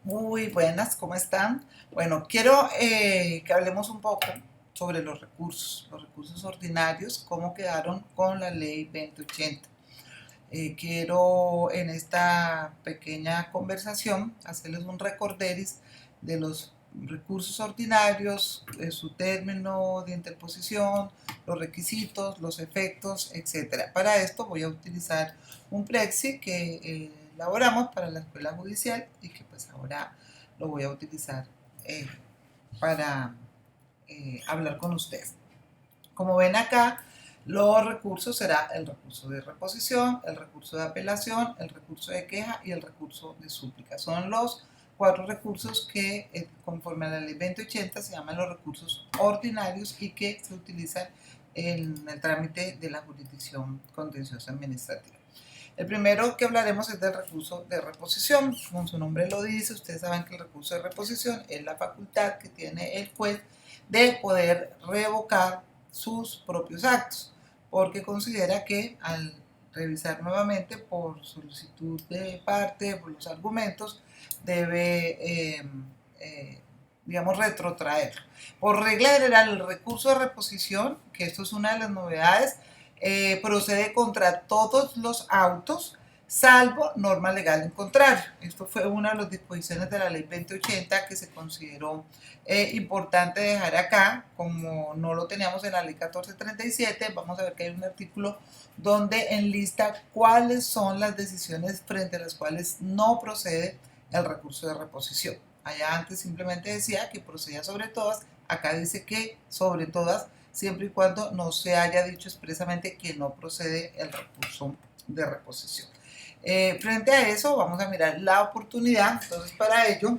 Muy buenas, ¿cómo están? Bueno, quiero que hablemos un poco sobre los recursos ordinarios, cómo quedaron con la ley 2080. Quiero en esta pequeña conversación hacerles un recorderis de los recursos ordinarios, su término de interposición, los requisitos, los efectos, etcétera. Para esto voy a utilizar un Plexi que elaboramos para la escuela judicial y que pues ahora lo voy a utilizar eh, para hablar con ustedes. Como ven acá, los recursos será el recurso de reposición, el recurso de apelación, el recurso de queja y el recurso de súplica. Son los cuatro recursos que conforme a la ley 2080 se llaman los recursos ordinarios y que se utilizan en el trámite de la jurisdicción contenciosa administrativa. El primero que hablaremos es del recurso de reposición. Como su nombre lo dice, ustedes saben que el recurso de reposición es la facultad que tiene el juez de poder revocar sus propios actos, porque considera que al revisar nuevamente por solicitud de parte, por los argumentos, debe, digamos, retrotraer. Por regla general, el recurso de reposición, que esto es una de las novedades, procede contra todos los autos, salvo norma legal en contrario. Esto fue una de las disposiciones de la ley 2080 que se consideró importante dejar acá, como no lo teníamos en la ley 1437, vamos a ver que hay un artículo donde enlista cuáles son las decisiones frente a las cuales no procede el recurso de reposición. Allá antes simplemente decía que procedía sobre todas, acá dice que sobre todas, siempre y cuando no se haya dicho expresamente que no procede el recurso de reposición. Frente a eso, vamos a mirar la oportunidad. Entonces, para ello,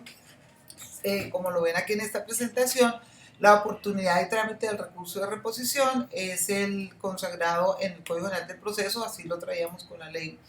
como lo ven aquí en esta presentación, la oportunidad de trámite del recurso de reposición es el consagrado en el Código General del Proceso, así lo traíamos con la ley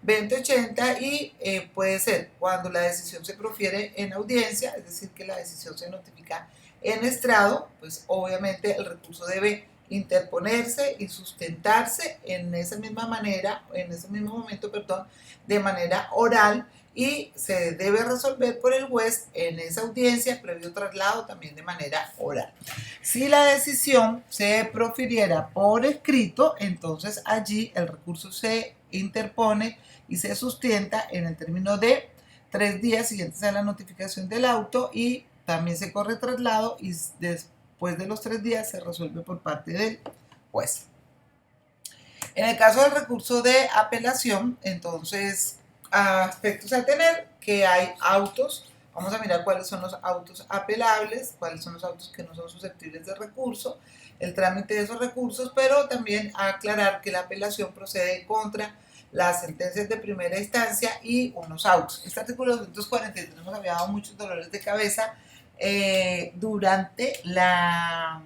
2080 y puede ser cuando la decisión se profiere en audiencia, es decir, que la decisión se notifica en estrado, pues obviamente el recurso debe interponerse y sustentarse en esa misma manera, en ese mismo momento, perdón, de manera oral y se debe resolver por el juez en esa audiencia previo traslado también de manera oral. Si la decisión se profiriera por escrito, entonces allí el recurso se interpone y se sustenta en el término de 3 días siguientes a la notificación del auto y también se corre traslado y después de los 3 días se resuelve por parte del juez. En el caso del recurso de apelación, entonces, aspectos a tener, que hay autos, vamos a mirar cuáles son los autos apelables, cuáles son los autos que no son susceptibles de recurso, el trámite de esos recursos, pero también aclarar que la apelación procede contra las sentencias de primera instancia y unos autos. Este artículo 243 nos había dado muchos dolores de cabeza durante la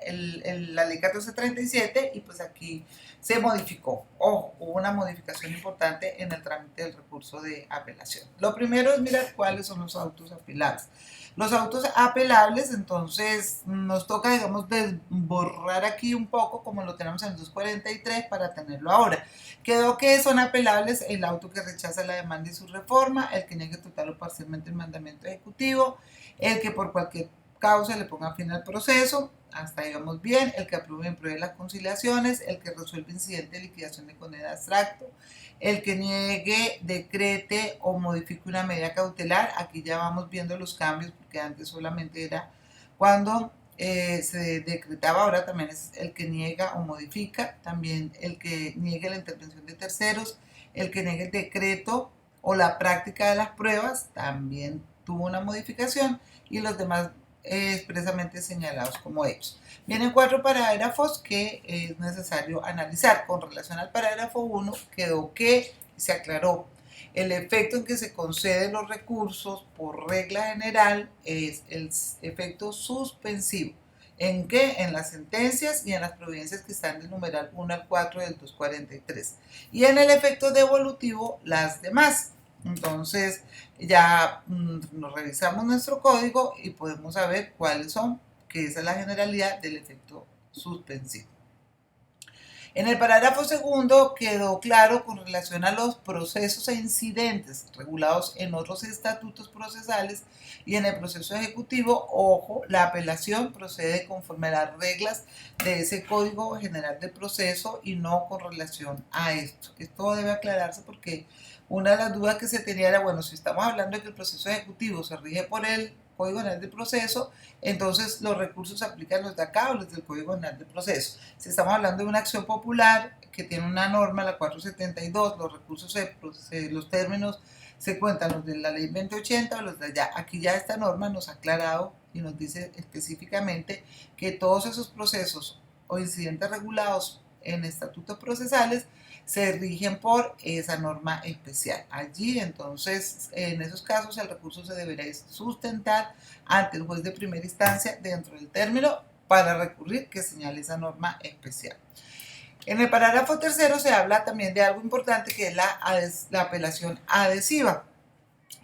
ley 1437 y pues aquí se modificó. Ojo, hubo una modificación importante en el trámite del recurso de apelación. Lo primero es mirar cuáles son los autos apelables. Los autos apelables, entonces nos toca, digamos, borrar aquí un poco como lo tenemos en el 243 para tenerlo ahora. Quedó que son apelables el auto que rechaza la demanda y su reforma, el que niegue total o parcialmente el mandamiento ejecutivo, el que por cualquier causa le ponga fin al proceso, hasta ahí vamos bien, el que apruebe y pruebe las conciliaciones, el que resuelve incidente de liquidación de condena abstracto, el que niegue, decrete o modifique una medida cautelar, aquí ya vamos viendo los cambios porque antes solamente era cuando se decretaba, ahora también es el que niega o modifica, también el que niegue la intervención de terceros, el que niegue el decreto o la práctica de las pruebas, también tuvo una modificación y los demás expresamente señalados como hechos. Vienen 4 parágrafos que es necesario analizar. Con relación al parágrafo 1, quedó que se aclaró el efecto en que se conceden los recursos por regla general es el efecto suspensivo. ¿En qué? En las sentencias y en las providencias que están del numeral 1 al 4 del 243. Y en el efecto devolutivo, las demás. Entonces, ya nos revisamos nuestro código y podemos saber cuáles son, que esa es la generalidad del efecto suspensivo. En el parágrafo segundo quedó claro con relación a los procesos e incidentes regulados en otros estatutos procesales y en el proceso ejecutivo. Ojo, la apelación procede conforme a las reglas de ese Código General de Proceso y no con relación a esto. Esto debe aclararse porque una de las dudas que se tenía era, bueno, si estamos hablando de que el proceso ejecutivo se rige por el Código General de Proceso, entonces los recursos se aplican los de acá o los del Código General de Proceso. Si estamos hablando de una acción popular que tiene una norma, la 472, los recursos, los términos se cuentan los de la ley 2080 o los de allá. Aquí ya esta norma nos ha aclarado y nos dice específicamente que todos esos procesos o incidentes regulados en estatutos procesales se rigen por esa norma especial. Allí, entonces, en esos casos, el recurso se deberá sustentar ante el juez de primera instancia dentro del término para recurrir que señale esa norma especial. En el parágrafo tercero se habla también de algo importante que es la apelación adhesiva.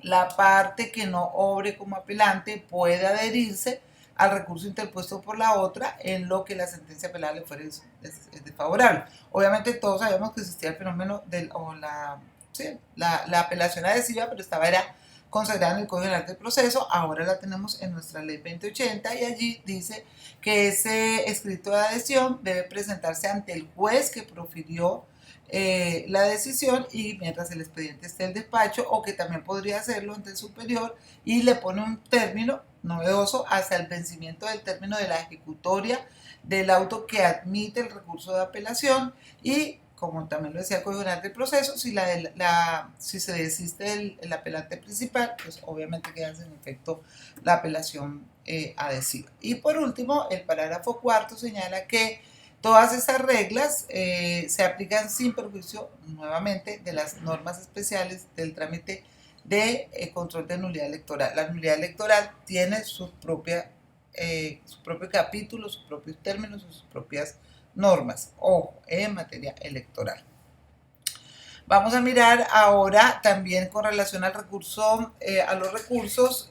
La parte que no obre como apelante puede adherirse al recurso interpuesto por la otra en lo que la sentencia apelada le fuera desfavorable. Obviamente todos sabemos que existía el fenómeno la apelación adhesiva, pero era consagrada en el Código General del Proceso. Ahora la tenemos en nuestra ley 2080 y allí dice que ese escrito de adhesión debe presentarse ante el juez que profirió la decisión y mientras el expediente esté en el despacho, o que también podría hacerlo ante el superior y le pone un término novedoso hasta el vencimiento del término de la ejecutoria del auto que admite el recurso de apelación y, como también lo decía el Código General del Proceso, si se desiste el apelante principal, pues obviamente queda sin efecto la apelación adhesiva. Y por último, el parágrafo cuarto señala que todas estas reglas se aplican sin perjuicio, nuevamente, de las normas especiales del trámite de control de nulidad electoral. La nulidad electoral tiene su propio capítulo, sus propios términos, sus propias normas, ojo, en materia electoral. Vamos a mirar ahora también con relación al recurso, a los recursos,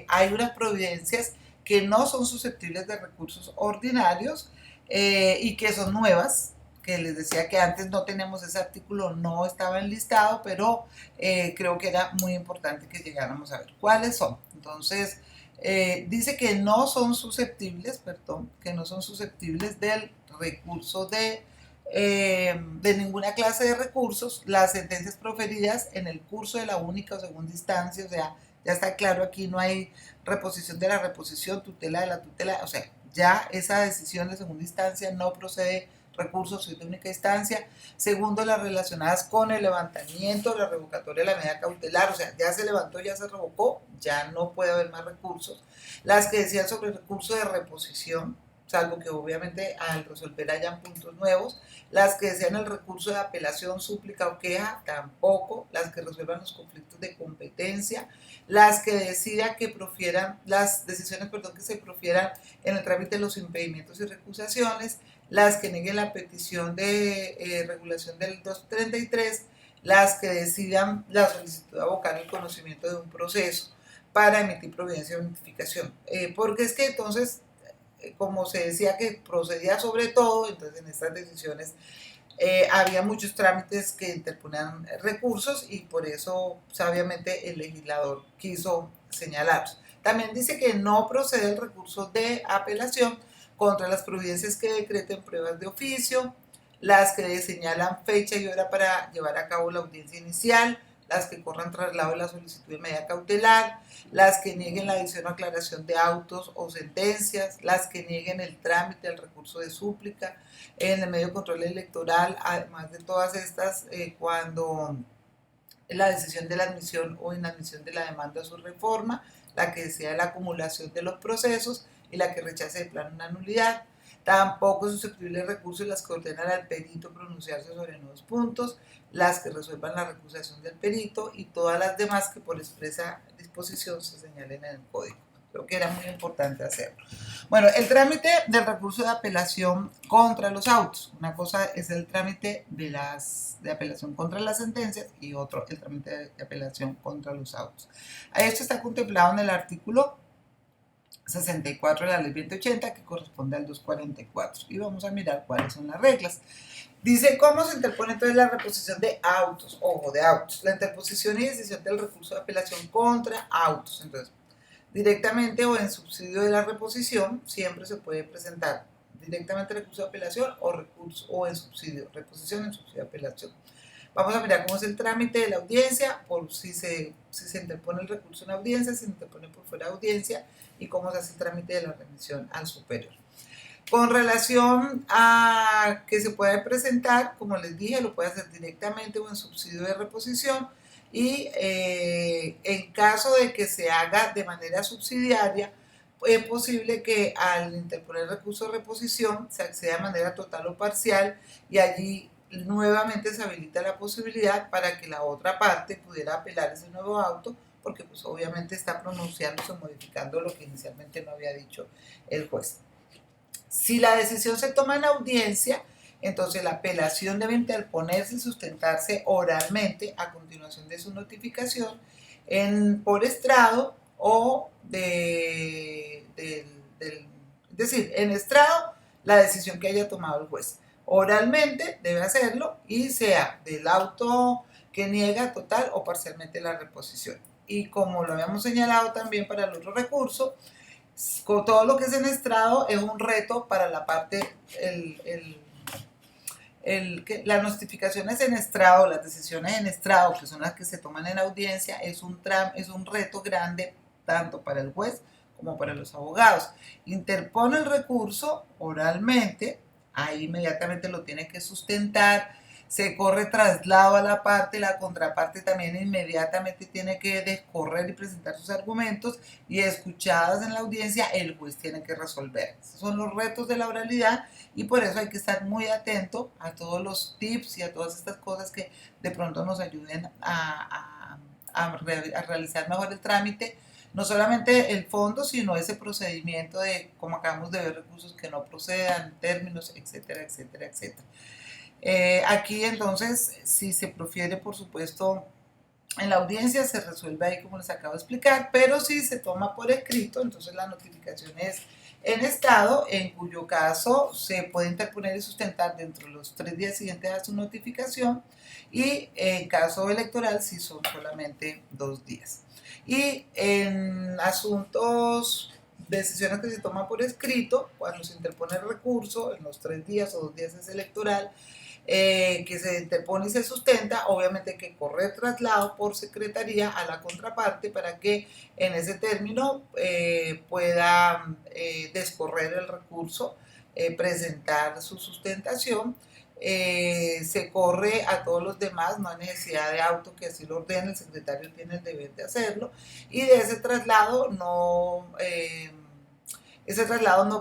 hay unas providencias que no son susceptibles de recursos ordinarios y que son nuevas, que les decía que antes no teníamos ese artículo, no estaba enlistado, pero creo que era muy importante que llegáramos a ver cuáles son. Entonces, dice que no son susceptibles, que no son susceptibles del recurso de ninguna clase de recursos las sentencias proferidas en el curso de la única o segunda instancia. O sea, ya está claro, aquí no hay reposición de la reposición, tutela de la tutela, o sea, ya esa decisión de segunda instancia no procede recursos de única instancia. Segundo, las relacionadas con el levantamiento, la revocatoria de la medida cautelar, o sea, ya se levantó, ya se revocó, ya no puede haber más recursos. Las que decían sobre el recurso de reposición, salvo que obviamente al resolver hayan puntos nuevos. Las que decían el recurso de apelación, súplica o queja, tampoco. Las que resuelvan los conflictos de competencia. Las que decidan que profieran, las decisiones, que se profieran en el trámite de los impedimentos y recusaciones. Las que nieguen la petición de regulación del 233. Las que decidan la solicitud de abocar el conocimiento de un proceso para emitir providencia de notificación. Porque es que entonces, como se decía que procedía sobre todo, entonces en estas decisiones había muchos trámites que interponían recursos y por eso sabiamente el legislador quiso señalarlos. También dice que no procede el recurso de apelación contra las providencias que decreten pruebas de oficio, las que señalan fecha y hora para llevar a cabo la audiencia inicial, las que corran traslado de la solicitud de medida cautelar, las que nieguen la adición o aclaración de autos o sentencias, las que nieguen el trámite del recurso de súplica en el medio de control electoral, además de todas estas, cuando la decisión de la admisión o inadmisión de la demanda a su reforma, la que desea la acumulación de los procesos y la que rechace de plano una nulidad. Tampoco es susceptible de recurso las que ordenan al perito pronunciarse sobre nuevos puntos, las que resuelvan la recusación del perito y todas las demás que por expresa disposición se señalen en el código. Creo que era muy importante hacerlo. Bueno, el trámite del recurso de apelación contra los autos. Una cosa es el trámite de apelación contra las sentencias y otro el trámite de apelación contra los autos. Esto está contemplado en el artículo 64 de la ley 2080 que corresponde al 244 y vamos a mirar cuáles son las reglas. Dice cómo se interpone entonces la reposición de autos, ojo, de autos, la interposición y decisión del recurso de apelación contra autos. Entonces, directamente o en subsidio de la reposición, siempre se puede presentar directamente recurso de apelación o recurso o en subsidio, reposición en subsidio de apelación. Vamos a mirar cómo es el trámite de la audiencia, por si se interpone el recurso en audiencia, si se interpone por fuera de audiencia y cómo se hace el trámite de la remisión al superior. Con relación a que se puede presentar, como les dije, lo puede hacer directamente o en subsidio de reposición y en caso de que se haga de manera subsidiaria, es posible que al interponer recurso de reposición se acceda de manera total o parcial y allí nuevamente se habilita la posibilidad para que la otra parte pudiera apelar ese nuevo auto porque pues obviamente está pronunciándose o modificando lo que inicialmente no había dicho el juez. Si la decisión se toma en audiencia, entonces la apelación debe interponerse y sustentarse oralmente a continuación de su notificación por estrado o es decir, en estrado la decisión que haya tomado el juez. Oralmente debe hacerlo y sea del auto que niega total o parcialmente la reposición. Y como lo habíamos señalado también para el otro recurso, con todo lo que es en estrado es un reto para la parte, las notificaciones en estrado, las decisiones en estrado, que son las que se toman en audiencia, es un reto grande tanto para el juez como para los abogados. Interpone el recurso oralmente, ahí inmediatamente lo tiene que sustentar, se corre traslado a la parte, la contraparte también inmediatamente tiene que descorrer y presentar sus argumentos y escuchadas en la audiencia el juez tiene que resolver. Esos son los retos de la oralidad y por eso hay que estar muy atento a todos los tips y a todas estas cosas que de pronto nos ayuden a realizar mejor el trámite, no solamente el fondo, sino ese procedimiento de, como acabamos de ver, recursos que no procedan, términos, etcétera, etcétera, etcétera. Aquí entonces, si se profiere, por supuesto, en la audiencia se resuelve ahí como les acabo de explicar, pero si se toma por escrito, entonces la notificación es en estado, en cuyo caso se puede interponer y sustentar dentro de los 3 días siguientes a su notificación y en caso electoral si son solamente 2 días. Y en asuntos, decisiones que se toman por escrito, cuando se interpone el recurso, en los 3 días o 2 días es electoral, que se interpone y se sustenta, obviamente que correr traslado por secretaría a la contraparte para que en ese término pueda descorrer el recurso, presentar su sustentación. Se corre a todos los demás, no hay necesidad de auto que así lo ordene, el secretario tiene el deber de hacerlo y de ese traslado no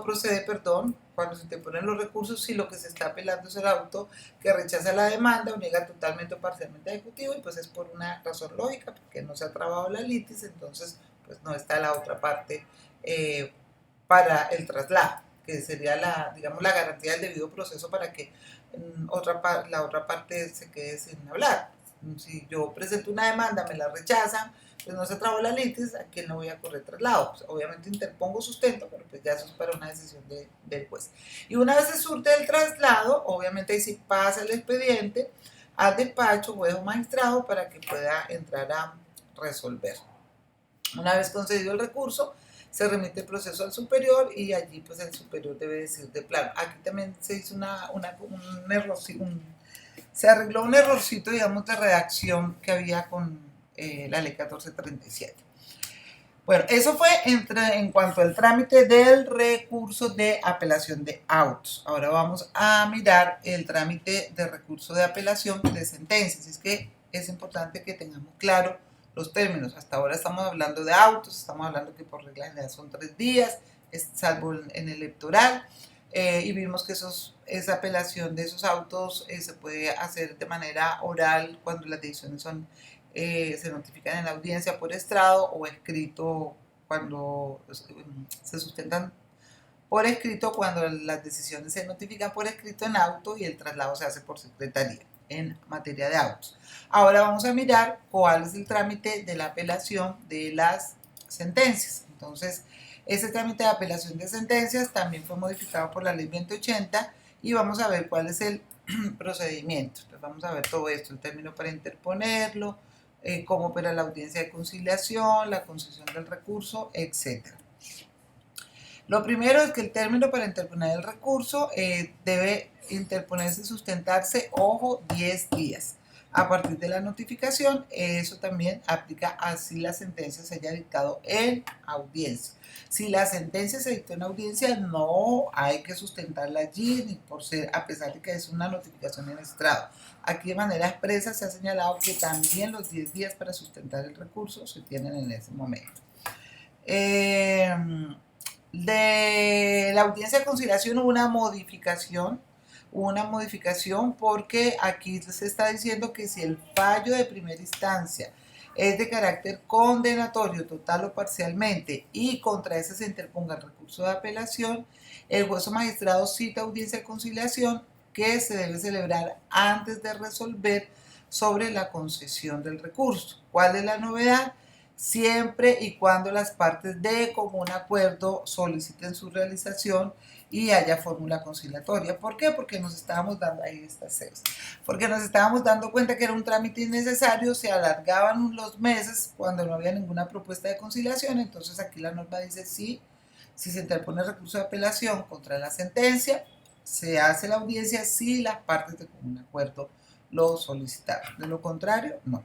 procede, perdón, cuando se te ponen los recursos si lo que se está apelando es el auto que rechaza la demanda o niega totalmente o parcialmente ejecutivo y pues es por una razón lógica, porque no se ha trabado la litis, entonces pues no está la otra parte para el traslado, que sería digamos, la garantía del debido proceso para que la otra parte se quede sin hablar. Si yo presento una demanda, me la rechazan, pues no se trabó la litis, ¿a quién no voy a correr traslado? Pues obviamente interpongo sustento, pero pues ya eso es para una decisión del juez. Y una vez se surte el traslado, obviamente ahí sí pasa el expediente al despacho, juez o magistrado, para que pueda entrar a resolver. Una vez concedido el recurso, se remite el proceso al superior y allí pues el superior debe decir de plano. Aquí también se hizo un error, se arregló un errorcito, digamos, de redacción que había con la ley 1437. Bueno, eso fue en cuanto al trámite del recurso de apelación de autos. Ahora vamos a mirar el trámite de recurso de apelación de sentencias. Es que es importante que tengamos claro los términos. Hasta ahora estamos hablando de autos, estamos hablando que por regla general son 3 días, salvo en el electoral. Y vimos que esa apelación de esos autos se puede hacer de manera oral cuando las decisiones se notifican en la audiencia por estrado o escrito cuando se sustentan por escrito cuando las decisiones se notifican por escrito en auto y el traslado se hace por secretaría en materia de autos. Ahora vamos a mirar cuál es el trámite de la apelación de las sentencias. Entonces, Ese trámite de apelación de sentencias también fue modificado por la ley 2080 y vamos a ver cuál es el procedimiento. Entonces vamos a ver todo esto, el término para interponerlo, cómo opera la audiencia de conciliación, la concesión del recurso, etc. Lo primero es que el término para interponer el recurso debe interponerse y sustentarse, ojo, 10 días. A partir de la notificación, eso también aplica así la sentencia se haya dictado en audiencia. Si la sentencia se dictó en audiencia, no hay que sustentarla allí, ni por ser, a pesar de que es una notificación en estrado. Aquí de manera expresa se ha señalado que también los 10 días para sustentar el recurso se tienen en ese momento. De la audiencia de conciliación hubo una modificación porque aquí se está diciendo que si el fallo de primera instancia es de carácter condenatorio total o parcialmente y contra ese se interponga el recurso de apelación, el juez o magistrado cita audiencia de conciliación que se debe celebrar antes de resolver sobre la concesión del recurso. ¿Cuál es la novedad? Siempre y cuando las partes de común acuerdo soliciten su realización y haya fórmula conciliatoria. ¿Por qué? Porque nos estábamos dando, ahí está Zeus, porque nos estábamos dando cuenta que era un trámite innecesario, se alargaban los meses cuando no había ninguna propuesta de conciliación. Entonces aquí la norma dice sí, si se interpone recurso de apelación contra la sentencia, se hace la audiencia si las partes de común acuerdo lo solicitaron. De lo contrario, no.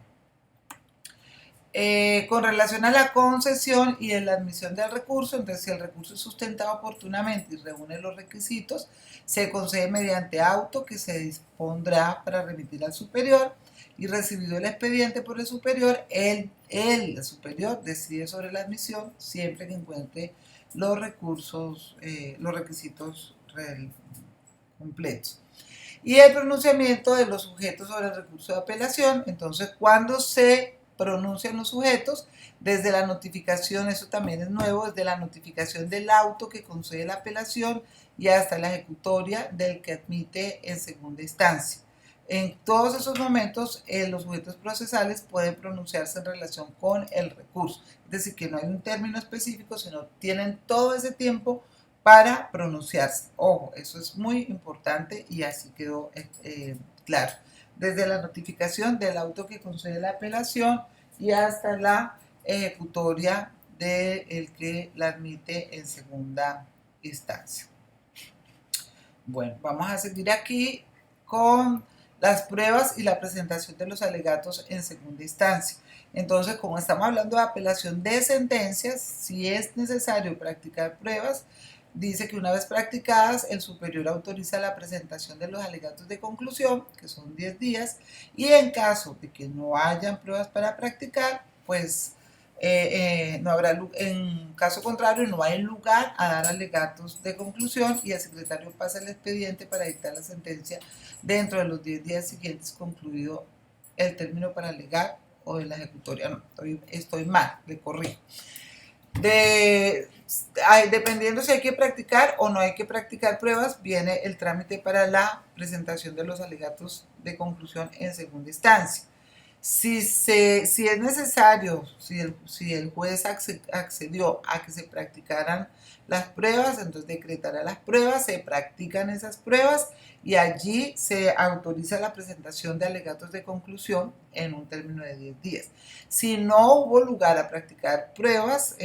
Con relación a la concesión y en la admisión del recurso, entonces si el recurso es sustentado oportunamente y reúne los requisitos, se concede mediante auto que se dispondrá para remitir al superior y recibido el expediente por el superior, el superior decide sobre la admisión siempre que encuentre los recursos, los requisitos completos. Y el pronunciamiento de los sujetos sobre el recurso de apelación, entonces cuando se pronuncian los sujetos, desde la notificación, eso también es nuevo, desde la notificación del auto que concede la apelación y hasta la ejecutoria del que admite en segunda instancia. En todos esos momentos, los sujetos procesales pueden pronunciarse en relación con el recurso, es decir, que no hay un término específico, sino tienen todo ese tiempo para pronunciarse. Ojo, eso es muy importante y así quedó claro. Desde la notificación del auto que concede la apelación y hasta la ejecutoria del que la admite en segunda instancia. Bueno, vamos a seguir aquí con las pruebas y la presentación de los alegatos en segunda instancia. Entonces, como estamos hablando de apelación de sentencias, si es necesario practicar pruebas, dice que una vez practicadas, el superior autoriza la presentación de los alegatos de conclusión, que son 10 días, y en caso de que no hayan pruebas para practicar, pues no habrá, en caso contrario, no hay lugar a dar alegatos de conclusión y el secretario pasa el expediente para dictar la sentencia dentro de los 10 días siguientes concluido el término para alegar o de la ejecutoria. No, estoy mal, le corrijo. Dependiendo si hay que practicar o no hay que practicar pruebas, viene el trámite para la presentación de los alegatos de conclusión en segunda instancia. Si es necesario, si el juez accedió a que se practicaran las pruebas, entonces decretará las pruebas, se practican esas pruebas y allí se autoriza la presentación de alegatos de conclusión en un término de 10 días. Si no hubo lugar a practicar pruebas,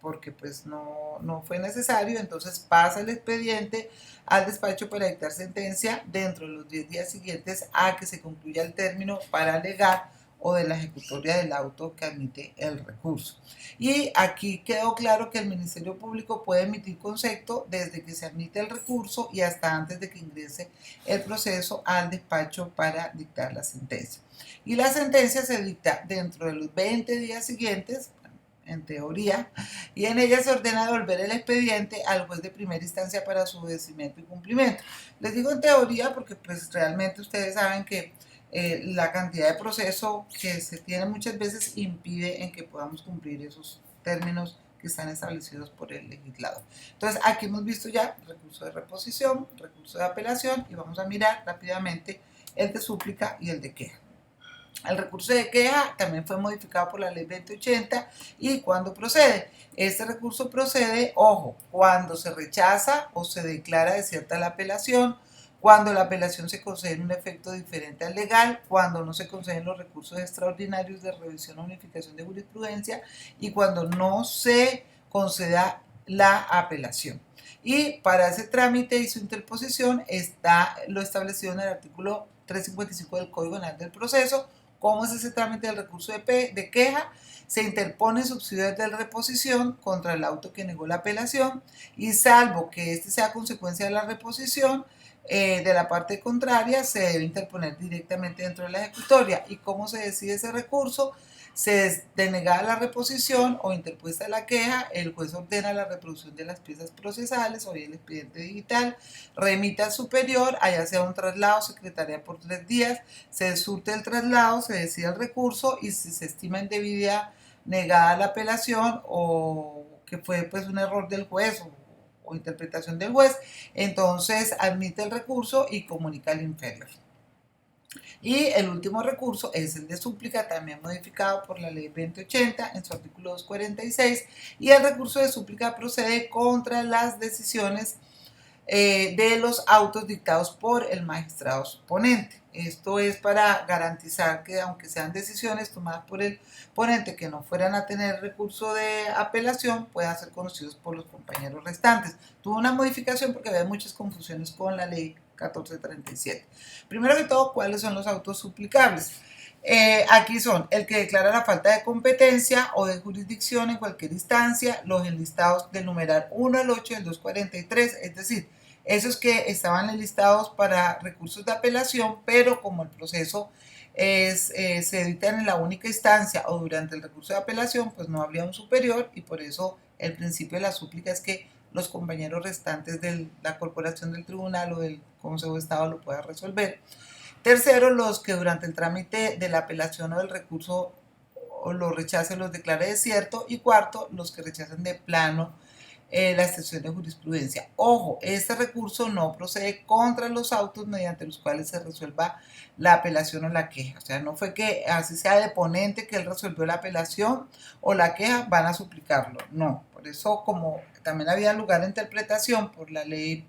porque pues no fue necesario, entonces pasa el expediente al despacho para dictar sentencia dentro de los 10 días siguientes a que se concluya el término para alegar o de la ejecutoria del auto que admite el recurso. Y aquí quedó claro que el Ministerio Público puede emitir concepto desde que se admite el recurso y hasta antes de que ingrese el proceso al despacho para dictar la sentencia. Y la sentencia se dicta dentro de los 20 días siguientes, en teoría, y en ella se ordena devolver el expediente al juez de primera instancia para su obedecimiento y cumplimiento. Les digo en teoría porque pues realmente ustedes saben que la cantidad de proceso que se tiene muchas veces impide en que podamos cumplir esos términos que están establecidos por el legislador. Entonces aquí hemos visto ya recurso de reposición, recurso de apelación y vamos a mirar rápidamente el de súplica y el de queja. El recurso de queja también fue modificado por la ley 2080 y cuando procede. Este recurso procede, ojo, cuando se rechaza o se declara desierta la apelación, cuando la apelación se concede en un efecto diferente al legal, cuando no se conceden los recursos extraordinarios de revisión o unificación de jurisprudencia y cuando no se conceda la apelación. Y para ese trámite y su interposición está lo establecido en el artículo 355 del Código Penal del Proceso. ¿Cómo es ese trámite del recurso de queja? Se interpone subsidio de reposición contra el auto que negó la apelación y salvo que este sea consecuencia de la reposición de la parte contraria, se debe interponer directamente dentro de la ejecutoria. ¿Y cómo se decide ese recurso? Se denegada la reposición o interpuesta la queja, el juez ordena la reproducción de las piezas procesales o bien el expediente digital, remite al superior, allá sea un traslado, secretaría por 3 días, se surte el traslado, se decide el recurso y si se estima indebida negada la apelación o que fue pues un error del juez o interpretación del juez, entonces admite el recurso y comunica al inferior. Y el último recurso es el de súplica, también modificado por la ley 2080 en su artículo 246, y el recurso de súplica procede contra las decisiones de los autos dictados por el magistrado ponente. Esto es para garantizar que aunque sean decisiones tomadas por el ponente que no fueran a tener recurso de apelación, puedan ser conocidos por los compañeros restantes. Tuvo una modificación porque había muchas confusiones con la ley 1437. Primero que todo, ¿cuáles son los autos suplicables? Aquí son el que declara la falta de competencia o de jurisdicción en cualquier instancia, los enlistados del numeral 1 al 8 del 243, es decir, esos que estaban enlistados para recursos de apelación, pero como el proceso se editan en la única instancia o durante el recurso de apelación, pues no habría un superior y por eso el principio de la súplica es que los compañeros restantes de la corporación del tribunal o del Consejo de Estado lo puedan resolver. Tercero, los que durante el trámite de la apelación o del recurso o lo rechacen los declare desierto. Y cuarto, los que rechacen de plano la extensión de jurisprudencia. Ojo, este recurso no procede contra los autos mediante los cuales se resuelva la apelación o la queja. O sea, no fue que así sea de ponente que él resolvió la apelación o la queja, van a suplicarlo. No, por eso como también había lugar de interpretación por la ley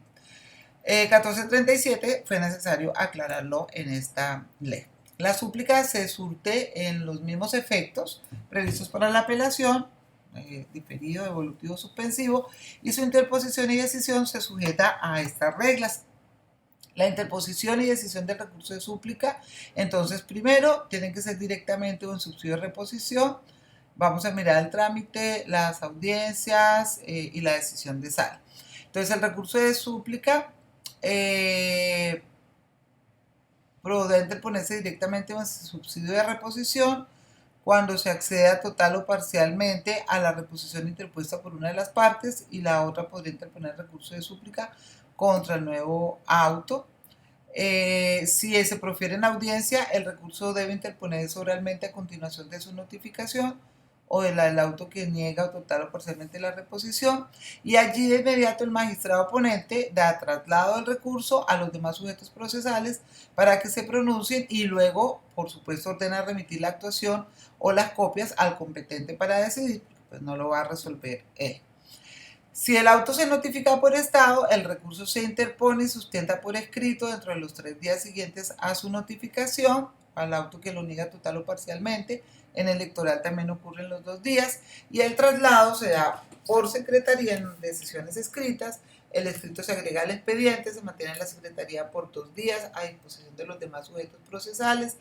1437, fue necesario aclararlo en esta ley. La súplica se surte en los mismos efectos previstos para la apelación, diferido, evolutivo, suspensivo, y su interposición y decisión se sujeta a estas reglas. La interposición y decisión del recurso de súplica, entonces primero tienen que ser directamente un subsidio de reposición. Vamos a mirar el trámite, las audiencias y la decisión de sala. Entonces el recurso de súplica prudente ponerse directamente en subsidio de reposición cuando se acceda total o parcialmente a la reposición interpuesta por una de las partes y la otra podría interponer recurso de súplica contra el nuevo auto. Si se profiere en audiencia, el recurso debe interponerse oralmente a continuación de su notificación o del auto que niega total o parcialmente la reposición, y allí de inmediato el magistrado ponente da traslado del recurso a los demás sujetos procesales para que se pronuncien y luego, por supuesto, ordena remitir la actuación o las copias al competente para decidir, porque pues no lo va a resolver él. Si el auto se notifica por estado, el recurso se interpone y sustenta por escrito dentro de los 3 días siguientes a su notificación, al auto que lo niega total o parcialmente. En el electoral también ocurren los 2 días y el traslado se da por secretaría en decisiones escritas. El escrito se agrega al expediente, se mantiene en la secretaría por 2 días a disposición de los demás sujetos procesales.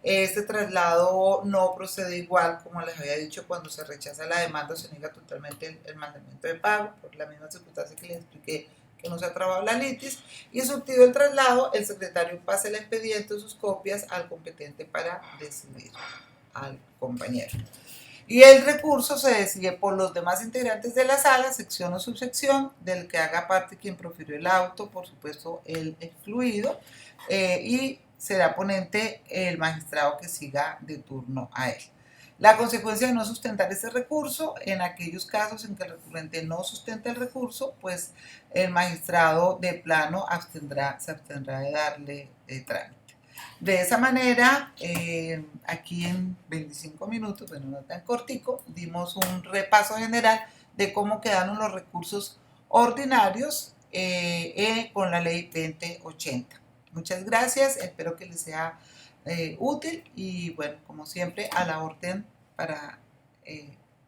Este traslado no procede igual, como les había dicho, cuando se rechaza la demanda o se niega totalmente el mandamiento de pago, por la misma circunstancia que les expliqué que no se ha trabado la litis, y surtido el traslado, el secretario pasa el expediente o sus copias al competente para decidir al compañero. Y el recurso se decide por los demás integrantes de la sala, sección o subsección, del que haga parte quien profirió el auto, por supuesto el excluido, y será ponente el magistrado que siga de turno a él. La consecuencia de no sustentar ese recurso, en aquellos casos en que el recurrente no sustenta el recurso, pues el magistrado de plano se abstendrá de darle trámite. De esa manera, aquí en 25 minutos, bueno, no tan cortico, dimos un repaso general de cómo quedaron los recursos ordinarios con la ley 2080. Muchas gracias, espero que les sea útil y bueno, como siempre, a la orden para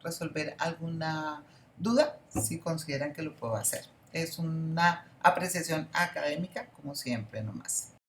resolver alguna duda si consideran que lo puedo hacer. Es una apreciación académica, como siempre, nomás.